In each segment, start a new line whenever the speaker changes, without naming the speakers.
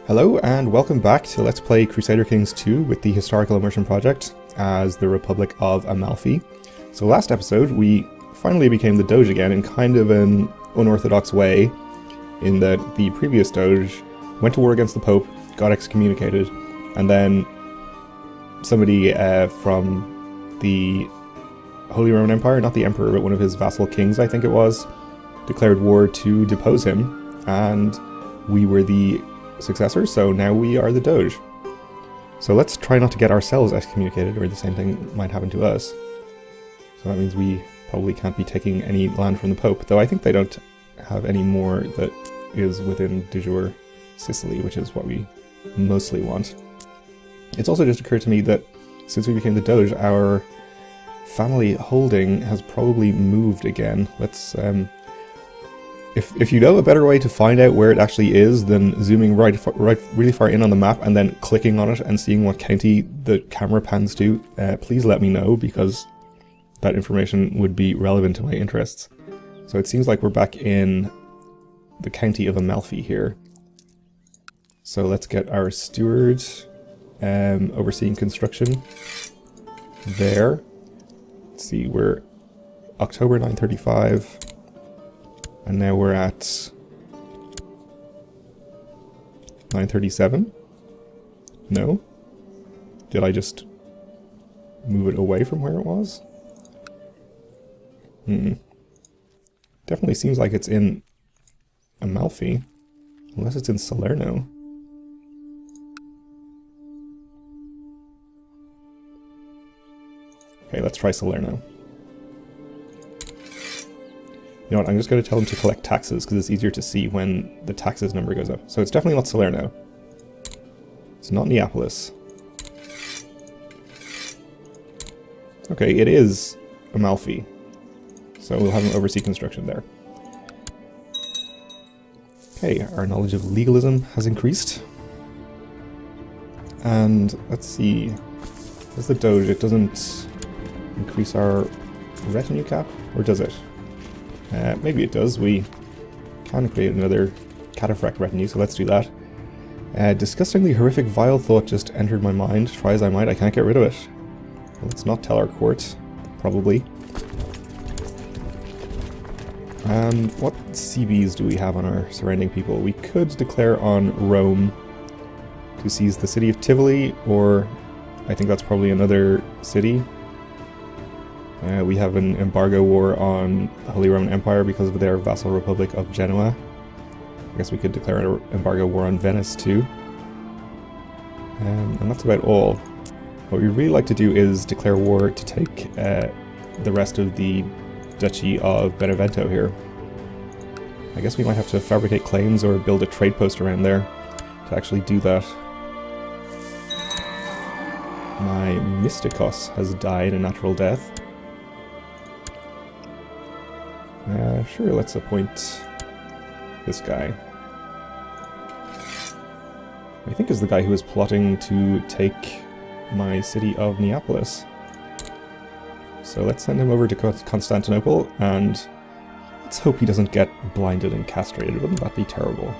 Hello and welcome back to Let's Play Crusader Kings 2 with the Historical Immersion Project as the Republic of Amalfi. So last episode we finally became the Doge again in kind of an unorthodox way, in that the previous Doge went to war against the Pope, got excommunicated, and then somebody from the Holy Roman Empire, not the Emperor but one of his vassal kings I think it was, declared war to depose him, and we were the successor, so now we are the Doge. So let's try not to get ourselves excommunicated, or the same thing might happen to us. So that means we probably can't be taking any land from the Pope, though I think they don't have any more that is within de jure Sicily, which is what we mostly want. It's also just occurred to me that since we became the Doge, our family holding has probably moved again. Let's If you know a better way to find out where it actually is than zooming really far in on the map and then clicking on it and seeing what county the camera pans to, please let me know, because that information would be relevant to my interests. So it seems like we're back in the county of Amalfi here. So let's get our steward overseeing construction there. Let's see, we're October 935. And now we're at 937? No? Did I just move it away from where it was? Definitely seems like it's in Amalfi, unless it's in Salerno. Okay, let's try Salerno. You know what, I'm just going to tell them to collect taxes, because it's easier to see when the taxes number goes up. So it's definitely not Salerno. It's not Neapolis. Okay, it is Amalfi. So we'll have them oversee construction there. Okay, our knowledge of legalism has increased. And let's see. As the Doge, it doesn't increase our retinue cap, or does it? Maybe it does. We can create another cataphract retinue, so let's do that. Disgustingly horrific vile thought just entered my mind. Try as I might, I can't get rid of it. Let's not tell our court, probably. And what CBs do we have on our surrounding people? We could declare on Rome to seize the city of Tivoli, or I think that's probably another city. We have an embargo war on the Holy Roman Empire because of their vassal Republic of Genoa. I guess we could declare an embargo war on Venice too. And that's about all. What we'd really like to do is declare war to take the rest of the Duchy of Benevento here. I guess we might have to fabricate claims or build a trade post around there to actually do that. My Mystikos has died a natural death. Sure, let's appoint this guy. I think is the guy who is plotting to take my city of Neapolis. So let's send him over to Constantinople, and let's hope he doesn't get blinded and castrated. Wouldn't that be terrible?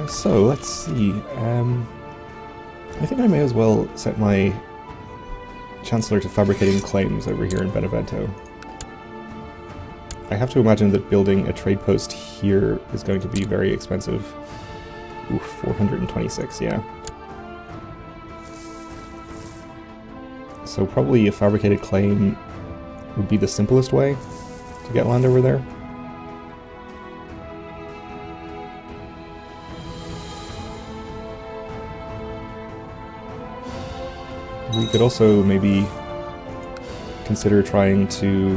So let's see. I think I may as well set my Chancellor to fabricating claims over here in Benevento. I have to imagine that building a trade post here is going to be very expensive. Oof, 426, yeah. So probably a fabricated claim would be the simplest way to get land over there. We could also maybe consider trying to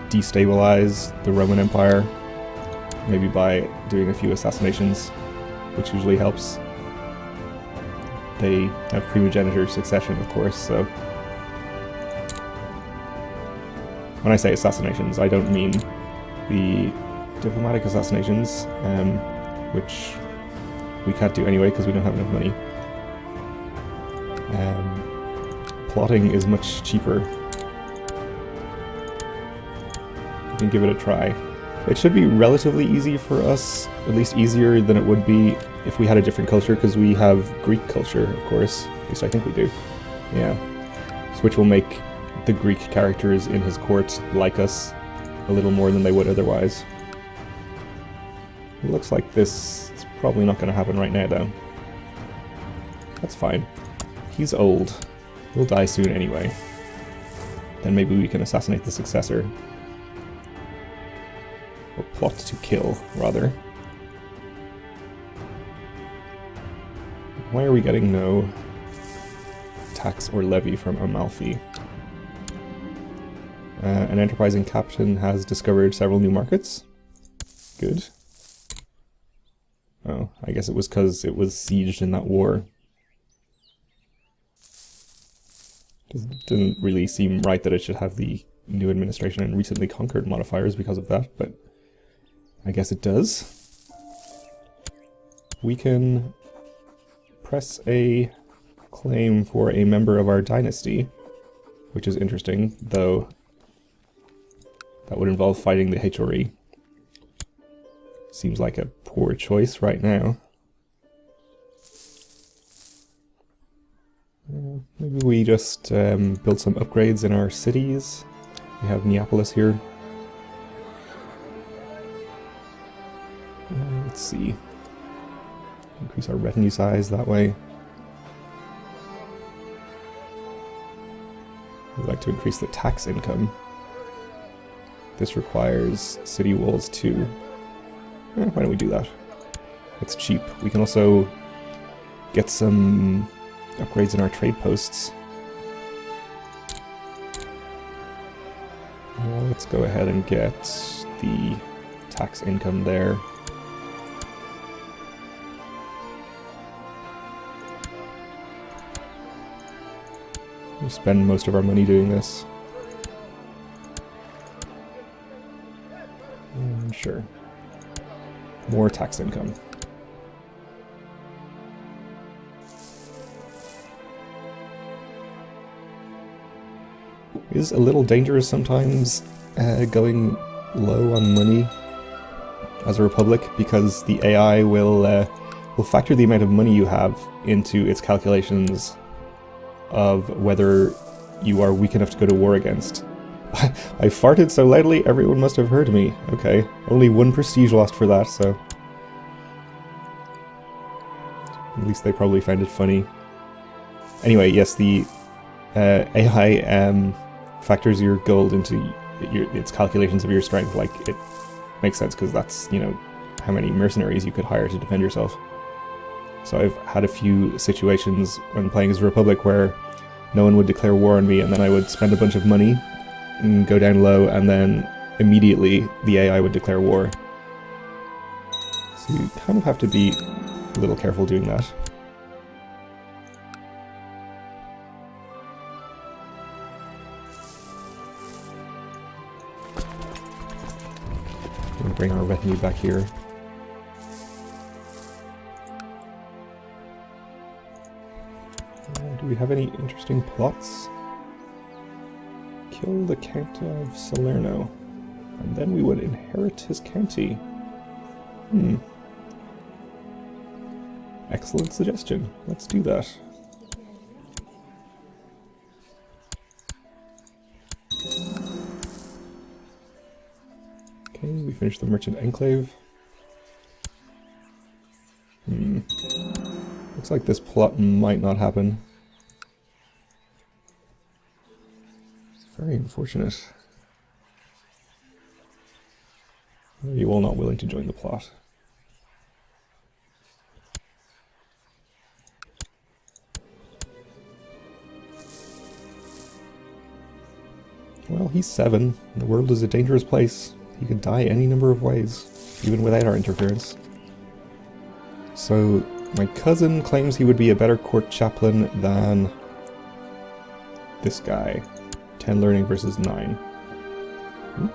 destabilize the Roman Empire, maybe by doing a few assassinations, which usually helps. They have primogeniture succession, of course, so when I say assassinations, I don't mean the diplomatic assassinations, which we can't do anyway because we don't have enough money. Plotting is much cheaper. We can give it a try. It should be relatively easy for us, at least easier than it would be if we had a different culture, because we have Greek culture, of course. At least I think we do. Yeah. So which will make the Greek characters in his court like us a little more than they would otherwise. It looks like this is probably not going to happen right now, though. That's fine. He's old. He'll die soon anyway. Then maybe we can assassinate the successor. Or plot to kill, rather. Why are we getting no tax or levy from Amalfi? An enterprising captain has discovered several new markets. Good. Oh, I guess it was because it was sieged in that war. Doesn't really seem right that it should have the new administration and recently conquered modifiers because of that, but I guess it does. We can press a claim for a member of our dynasty, which is interesting, though that would involve fighting the HRE. Seems like a poor choice right now. Maybe we just build some upgrades in our cities. We have Neapolis here. Let's see. Increase our revenue size that way. We'd like to increase the tax income. This requires city walls too. Why don't we do that? It's cheap. We can also get some upgrades in our trade posts. Let's go ahead and get the tax income there. We spend most of our money doing this. Sure. More tax income. It is a little dangerous sometimes going low on money as a republic, because the AI will factor the amount of money you have into its calculations of whether you are weak enough to go to war against. I farted so loudly everyone must have heard me. Okay, only one prestige lost for that, so at least they probably found it funny. Anyway, yes, the AI factors your gold into its calculations of your strength. Like, it makes sense because that's, you know, how many mercenaries you could hire to defend yourself. So I've had a few situations when playing as a Republic where no one would declare war on me, and then I would spend a bunch of money and go down low, and then immediately the AI would declare war. So you kind of have to be a little careful doing that. We'll bring our retinue back here. Do we have any interesting plots? Kill the Count of Salerno, and then we would inherit his county. Excellent suggestion. Let's do that. Okay, we finished the Merchant Enclave. Looks like this plot might not happen. Very unfortunate. Are you all not willing to join the plot? Well, he's 7. The world is a dangerous place. He could die any number of ways, even without our interference. So, my cousin claims he would be a better court chaplain than this guy. 10 learning versus 9.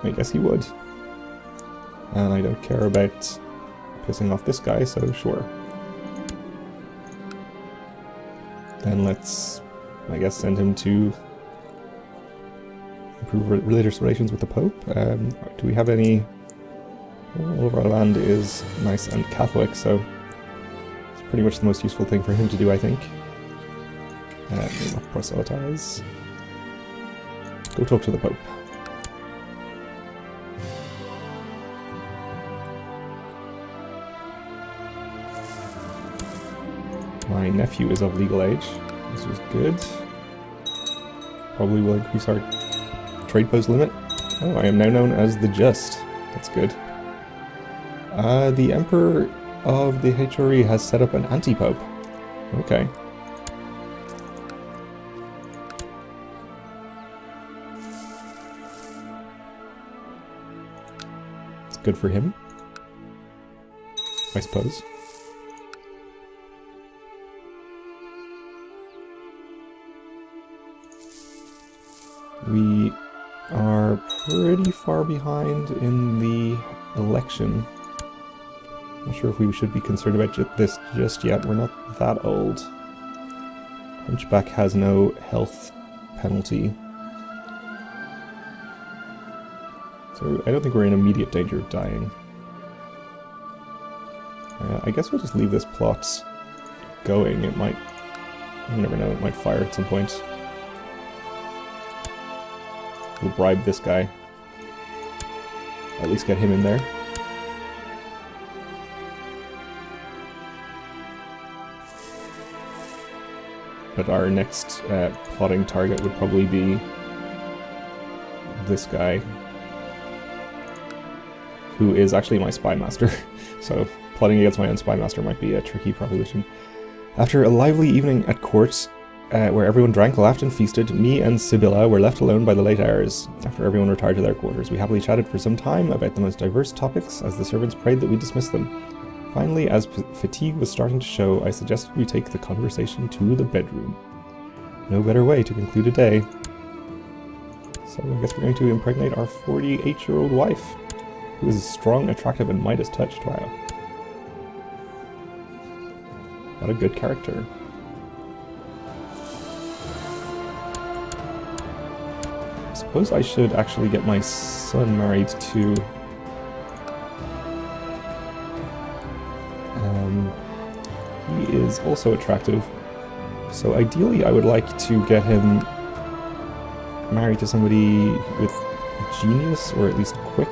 I guess he would. And I don't care about pissing off this guy, so sure. Then let's, I guess, send him to improve religious relations with the Pope. Do we have any... All of our land is nice and Catholic, so it's pretty much the most useful thing for him to do, I think. Proselytize. Go talk to the Pope. My nephew is of legal age. This is good. Probably will increase our trade post limit. Oh, I am now known as the Just. That's good. The Emperor of the HRE has set up an anti-pope. Okay. It's good for him, I suppose. We are pretty far behind in the election. Not sure if we should be concerned about this just yet. We're not that old. Hunchback has no health penalty. So I don't think we're in immediate danger of dying. I guess we'll just leave this plot going. It might... You never know, it might fire at some point. We'll bribe this guy. At least get him in there. But our next plotting target would probably be this guy, who is actually my spy master. So plotting against my own spy master might be a tricky proposition. After a lively evening at court, where everyone drank, laughed and feasted, me and Sibylla were left alone by the late hours. After everyone retired to their quarters, we happily chatted for some time about the most diverse topics as the servants prayed that we dismiss them. Finally, as fatigue was starting to show, I suggested we take the conversation to the bedroom. No better way to conclude a day. So I guess we're going to impregnate our 48-year-old wife, who is strong, attractive, and Midas-touched. Wow. What a good character. I suppose I should actually get my son married to... he is also attractive. So ideally I would like to get him married to somebody with genius, or at least quick.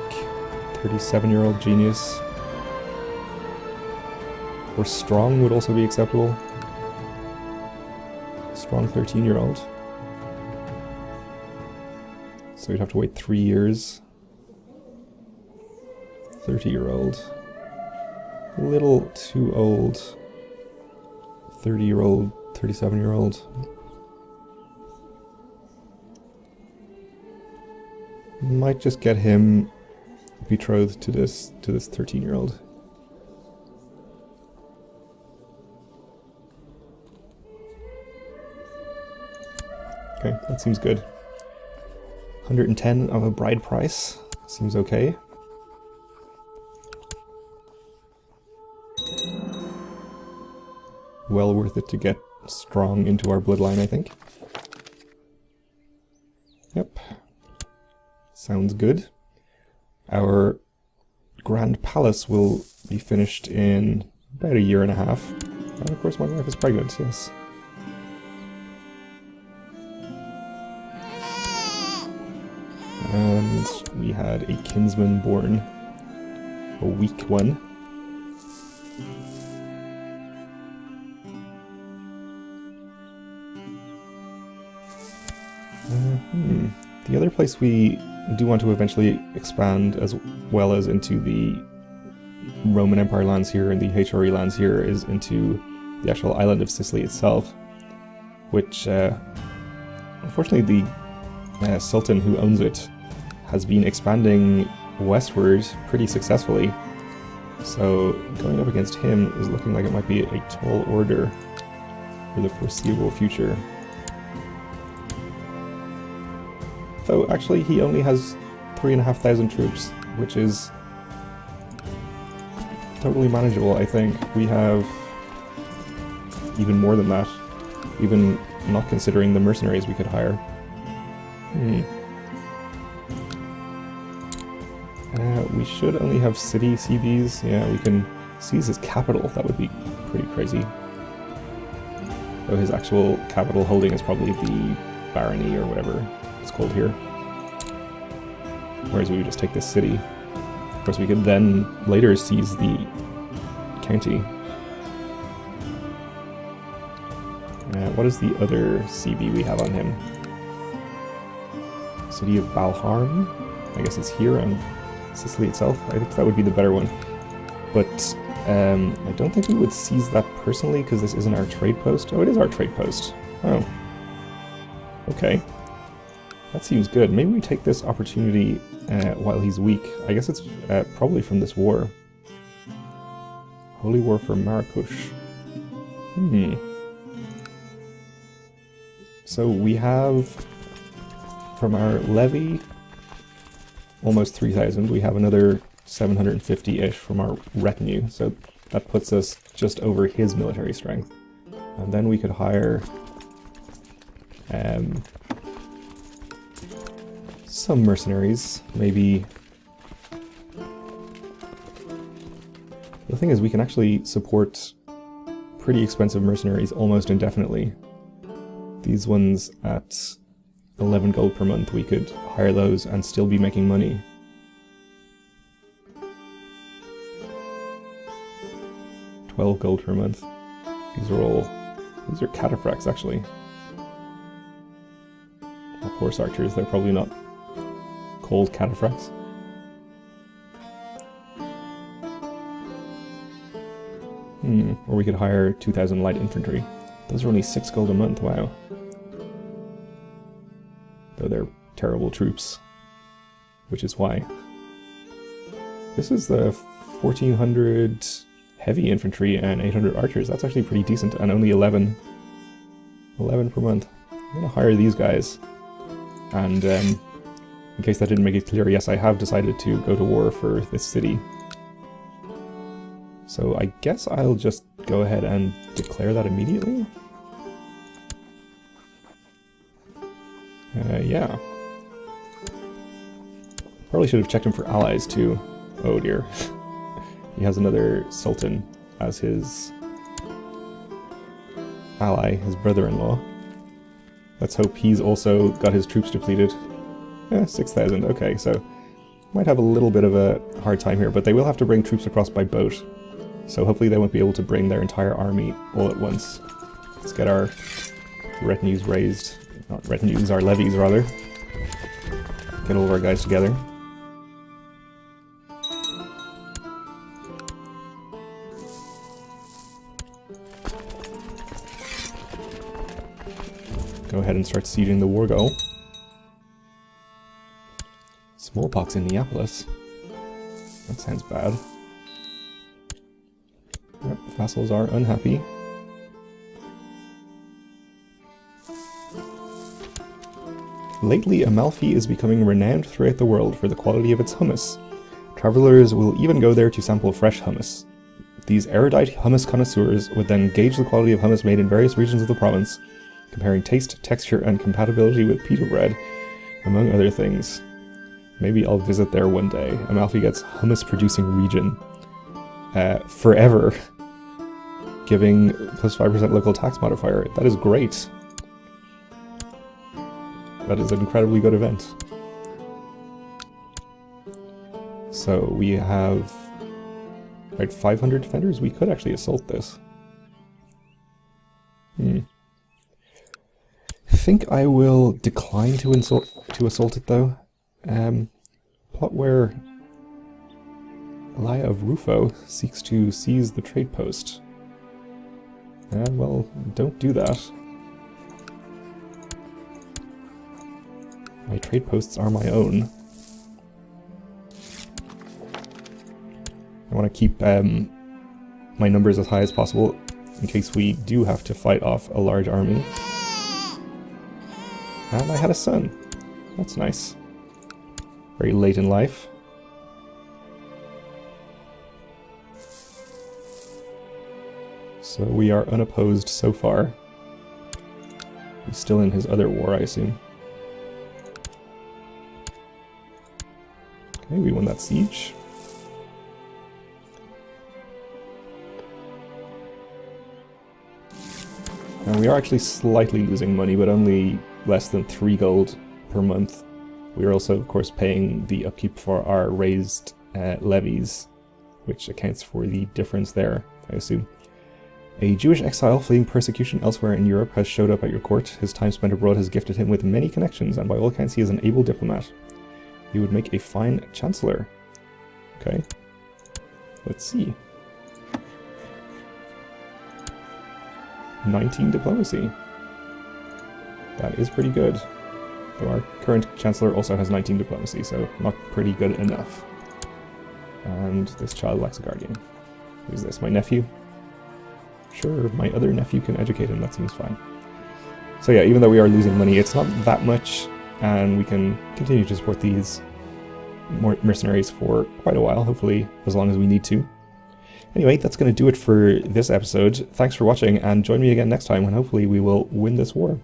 37-year-old genius. Or strong would also be acceptable. Strong 13-year-old. So we'd have to wait 3 years. 30-year-old. A little too old. 30-year-old, 37-year-old. Might just get him betrothed to this 13-year-old. Okay, that seems good. 110 of a bride price. Seems okay. Well worth it to get strong into our bloodline, I think. Yep. Sounds good. Our Grand Palace will be finished in about 1.5 years. And of course my wife is pregnant, yes. And we had a kinsman born. A weak one. The other place we do want to eventually expand, as well as into the Roman Empire lands here and the HRE lands here, is into the actual island of Sicily itself, which unfortunately the Sultan who owns it has been expanding westward pretty successfully. So going up against him is looking like it might be a tall order for the foreseeable future. Though actually he only has 3,500 troops, which is totally manageable, I think. We have even more than that, even not considering the mercenaries we could hire. We should only have city CBs. Yeah, we can seize his capital. That would be pretty crazy. Though his actual capital holding is probably the barony or whatever it's called here. Whereas we would just take this city. Of course, we could then later seize the county. What is the other CB we have on him? City of Balharm? I guess it's here on Sicily itself. I think that would be the better one. But I don't think we would seize that personally because this isn't our trade post. Oh, it is our trade post. Oh. Okay. That seems good. Maybe we take this opportunity while he's weak. I guess it's probably from this war. Holy War for Marrakesh. So we have, from our levy, almost 3,000. We have another 750-ish from our retinue. So that puts us just over his military strength. And then we could hire some mercenaries, maybe. The thing is, we can actually support pretty expensive mercenaries almost indefinitely. These ones at 11 gold per month, we could hire those and still be making money. $12 gold per month. These are cataphracts actually. Or horse archers, they're probably not called cataphracts. Or we could hire 2,000 light infantry. Those are only 6 gold a month, wow. Though they're terrible troops. Which is why. This is the 1,400 heavy infantry and 800 archers. That's actually pretty decent, and only 11 per month. I'm gonna hire these guys. And in case that didn't make it clear, yes, I have decided to go to war for this city. So I guess I'll just go ahead and declare that immediately. Yeah. Probably should have checked him for allies too. Oh dear. He has another sultan as his ally, his brother-in-law. Let's hope he's also got his troops depleted. 6,000, okay, so might have a little bit of a hard time here, but they will have to bring troops across by boat. So hopefully they won't be able to bring their entire army all at once. Let's get our retinues raised. Not retinues, our levies rather. Get all of our guys together. Go ahead and start sieging the war goal. Smallpox in Neapolis. That sounds bad. Yep, vassals are unhappy. Lately, Amalfi is becoming renowned throughout the world for the quality of its hummus. Travelers will even go there to sample fresh hummus. These erudite hummus connoisseurs would then gauge the quality of hummus made in various regions of the province, comparing taste, texture, and compatibility with pita bread, among other things. Maybe I'll visit there one day. Amalfi gets hummus producing region. Forever. Giving plus 5% local tax modifier. That is great. That is an incredibly good event. So we have 500 defenders. We could actually assault this. I think I will decline to assault it though. Plot where Elia of Rufo seeks to seize the trade post. Well, don't do that. My trade posts are my own. I want to keep my numbers as high as possible in case we do have to fight off a large army. And I had a son. That's nice. Very late in life. So we are unopposed so far. He's still in his other war, I assume. Okay, we won that siege. Now we are actually slightly losing money, but only less than 3 gold per month. We are also, of course, paying the upkeep for our raised levies, which accounts for the difference there, I assume. A Jewish exile fleeing persecution elsewhere in Europe has showed up at your court. His time spent abroad has gifted him with many connections, and by all accounts he is an able diplomat. He would make a fine chancellor. Okay. Let's see. 19 diplomacy. That is pretty good. Though our current chancellor also has 19 diplomacy, so not pretty good enough. And this child lacks a guardian. Who's this? My nephew? Sure, my other nephew can educate him, that seems fine. So yeah, even though we are losing money, it's not that much, and we can continue to support these mercenaries for quite a while, hopefully as long as we need to. Anyway, that's going to do it for this episode. Thanks for watching, and join me again next time when hopefully we will win this war.